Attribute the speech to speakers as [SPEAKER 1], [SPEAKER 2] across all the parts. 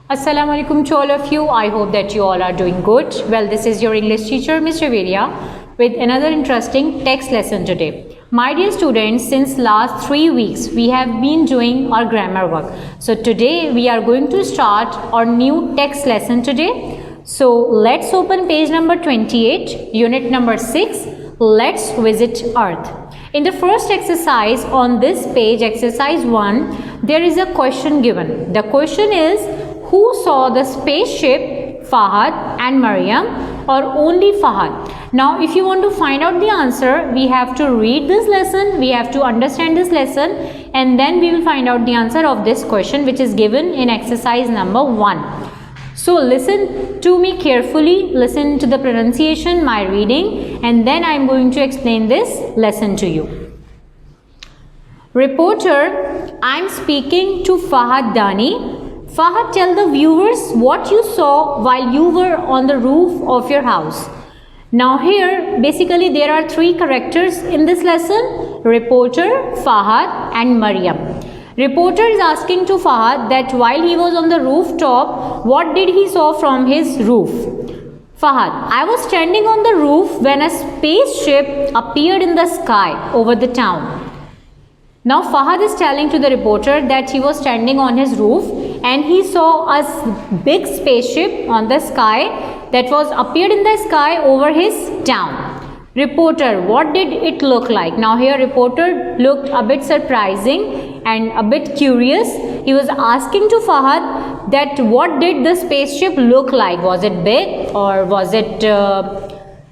[SPEAKER 1] Assalamu alaikum to all of you. I hope that you all are doing good. Well, this is your English teacher, Mr. Veria, with another interesting text lesson today. My dear students, since last 3 weeks, we have been doing our grammar work. So today we are going to start our new text lesson today. So let's open page number 28, unit number 6. Let's visit Earth. In the first exercise on this page, exercise 1, there is a question given. The question is, who saw the spaceship, Fahad and Maryam, or only Fahad? Now, if you want to find out the answer, we have to read this lesson, we have to understand this lesson, and then we will find out the answer of this question which is given in exercise number 1. So listen to me carefully, listen to the pronunciation, my reading, and then I am going to explain this lesson to you. Reporter, I am speaking to Fahad Dani. Fahad, tell the viewers what you saw while you were on the roof of your house. Now here, basically there are 3 characters in this lesson, reporter, Fahad and Maryam. Reporter is asking to Fahad that while he was on the rooftop, what did he saw from his roof? Fahad, I was standing on the roof when a spaceship appeared in the sky over the town. Now Fahad is telling to the reporter that he was standing on his roof and he saw a big spaceship on the sky that was appeared in the sky over his town. Reporter, what did it look like? Now here reporter looked a bit surprising and a bit curious. He was asking to Fahad that what did the spaceship look like? Was it big or was it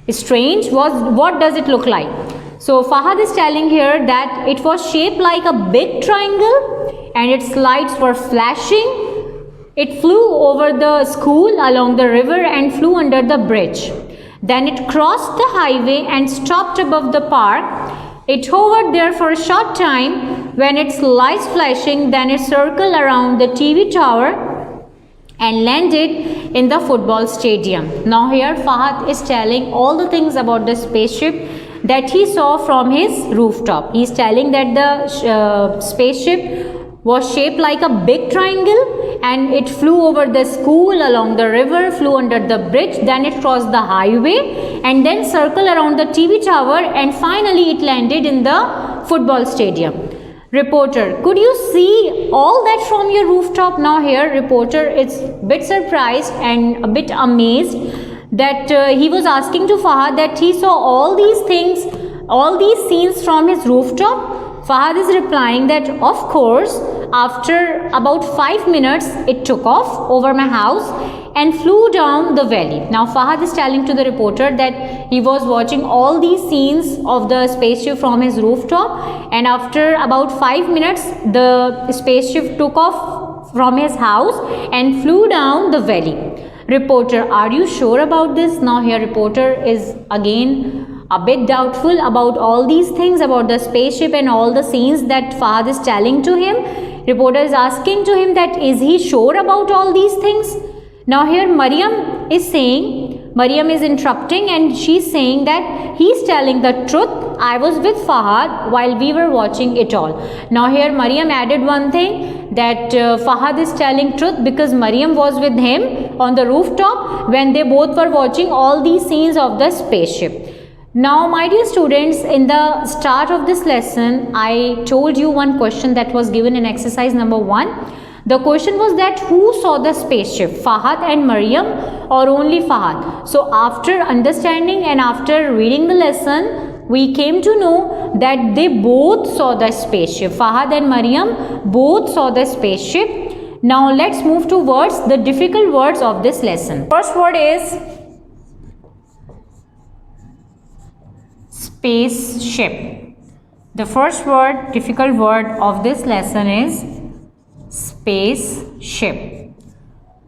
[SPEAKER 1] strange? What does it look like? So Fahad is telling here that it was shaped like a big triangle and its lights were flashing. It flew over the school along the river and flew under the bridge. Then it crossed the highway and stopped above the park. It hovered there for a short time when its lights flashing, then it circled around the TV tower and landed in the football stadium. Now here Fahad is telling all the things about the spaceship that he saw from his rooftop. He is telling that the spaceship was shaped like a big triangle and it flew over the school, along the river, flew under the bridge, then it crossed the highway and then circled around the TV tower and finally it landed in the football stadium. Reporter, could you see all that from your rooftop? Now here reporter is a bit surprised and a bit amazed that he was asking to Fahad that he saw all these things, all these scenes from his rooftop. Fahad is replying that of course, after about 5 minutes it took off over my house and flew down the valley. Now Fahad is telling to the reporter that he was watching all these scenes of the spaceship from his rooftop and after about 5 minutes the spaceship took off from his house and flew down the valley. Reporter, are you sure about this? Now here reporter is again a bit doubtful about all these things about the spaceship and all the scenes that Fahad is telling to him. Reporter is asking to him that is he sure about all these things? Now here Maryam is saying, Maryam is interrupting and she's saying that he's telling the truth. I was with Fahad while we were watching it all. Now here Maryam added one thing that Fahad is telling truth because Maryam was with him on the rooftop when they both were watching all these scenes of the spaceship. Now my dear students, in the start of this lesson, I told you one question that was given in exercise number 1. The question was that who saw the spaceship, Fahad and Maryam or only Fahad? So after understanding and after reading the lesson, we came to know that they both saw the spaceship. Fahad and Maryam both saw the spaceship. Now let's move to words, the difficult words of this lesson. First word is spaceship. The first word, difficult word of this lesson is spaceship.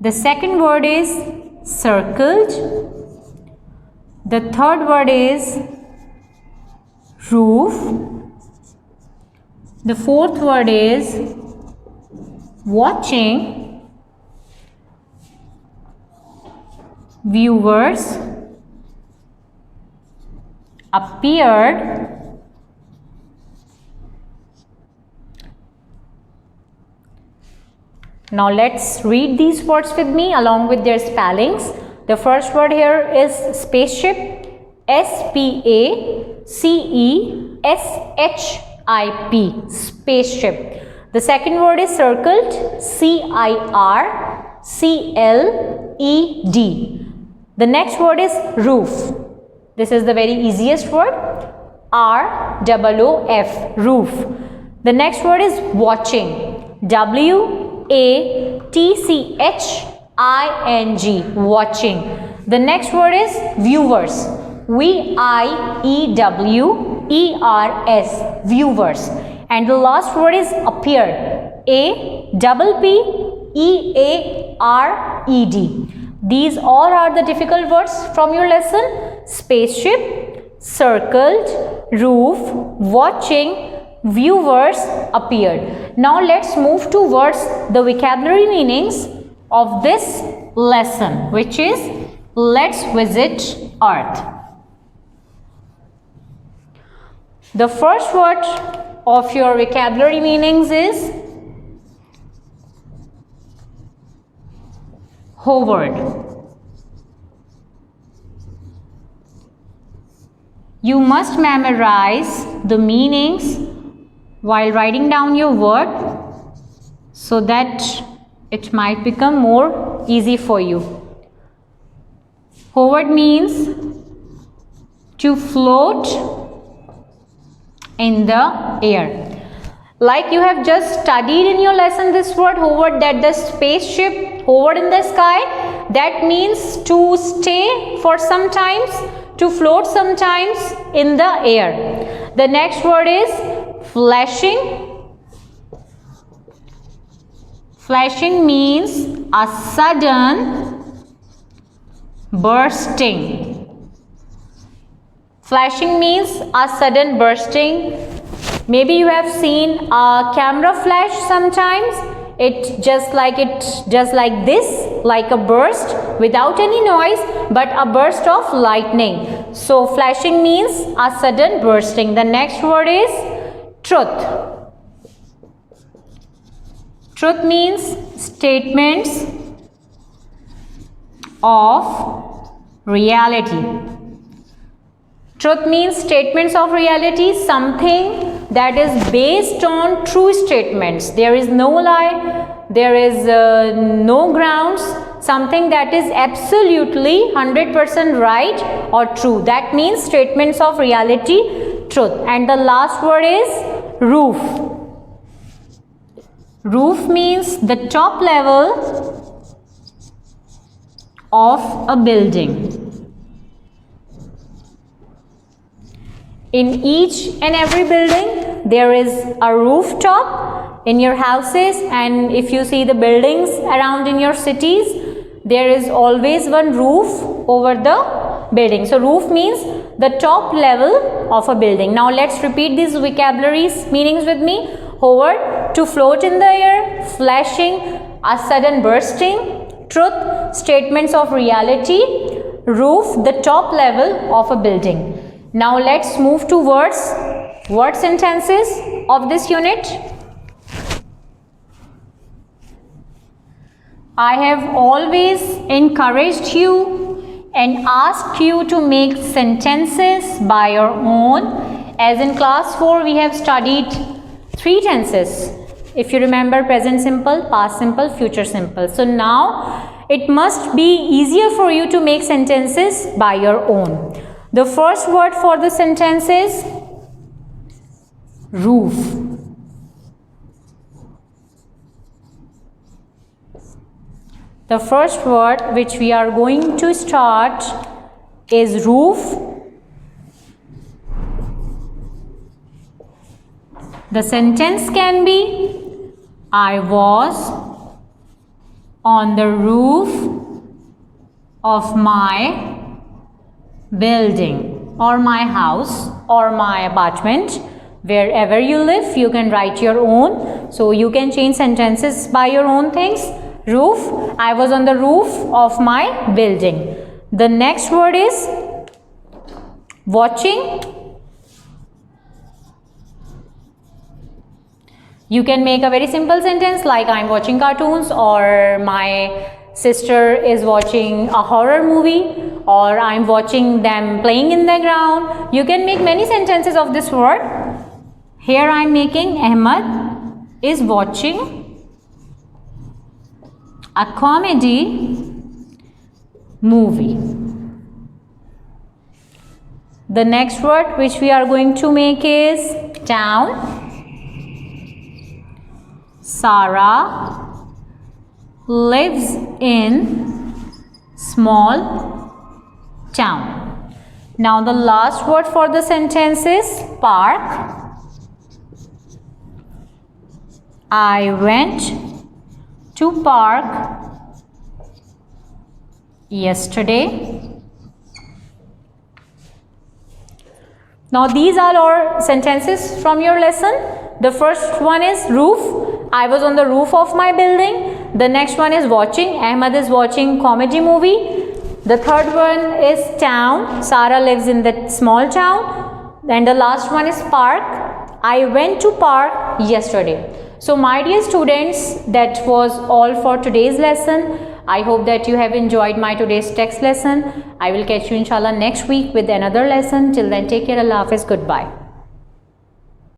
[SPEAKER 1] The second word is circled. The third word is roof. The fourth word is watching. Viewers appeared. Now let's read these words with me along with their spellings. The first word here is spaceship, S-P-A-C-E-S-H-I-P, spaceship. The second word is circled, C-I-R-C-L-E-D. The next word is roof. This is the very easiest word, R-O-O-F, roof. The next word is watching, W-A-T-C-H-I-N-G, watching. The next word is viewers, V-I-E-W-E-R-S, viewers. And the last word is appeared, A-P-P-E-A-R-E-D. These all are the difficult words from your lesson: spaceship, circled, roof, watching, viewers, appeared. Now let's move towards the vocabulary meanings of this lesson, which is let's visit Earth. The first word of your vocabulary meanings is hovered. You must memorize the meanings while writing down your word so that it might become more easy for you. Hovered means to float in the air. Like you have just studied in your lesson this word hovered, that the spaceship hovered in the sky. That means to stay for some times, to float sometimes in the air. The next word is flashing. Flashing means a sudden bursting. Flashing means a sudden bursting. Maybe you have seen a camera flash sometimes. It just like this, like a burst without any noise, but a burst of lightning. So flashing means a sudden bursting. The next word is truth. Truth means statements of reality. Truth means statements of reality, something that is based on true statements. There is no lie, there is no grounds, something that is absolutely 100% right or true. That means statements of reality, truth. And the last word is roof. Roof means the top level of a building. In each and every building, there is a rooftop in your houses, and if you see the buildings around in your cities, there is always one roof over the building. So roof means the top level of a building. Now let's repeat these vocabularies meanings with me. Hovered, to float in the air. Flashing, a sudden bursting. Truth, statements of reality. Roof, the top level of a building. Now let's move to words, word sentences of this unit. I have always encouraged you and asked you to make sentences by your own. As in class 4, we have studied 3 tenses. If you remember, present simple, past simple, future simple. So now it must be easier for you to make sentences by your own. The first word for the sentence is roof. The first word which we are going to start is roof. The sentence can be, I was on the roof of my building or my house or my apartment. Wherever you live, you can write your own. So you can change sentences by your own things. Roof, I was on the roof of my building. The next word is watching. You can make a very simple sentence like I'm watching cartoons, or my sister is watching a horror movie, or I'm watching them playing in the ground. You can make many sentences of this word. Here I'm making Ahmad is watching a comedy movie. The next word which we are going to make is town. Sarah lives in small town. Now the last word for the sentence is park. I went to park yesterday. Now these are our sentences from your lesson. The first one is roof. I was on the roof of my building. The next one is watching. Ahmad is watching comedy movie. The third one is town. Sarah lives in that small town. And the last one is park. I went to park yesterday. So my dear students, that was all for today's lesson. I hope that you have enjoyed my today's text lesson. I will catch you inshallah next week with another lesson. Till then, take care. Allah Hafiz. Goodbye.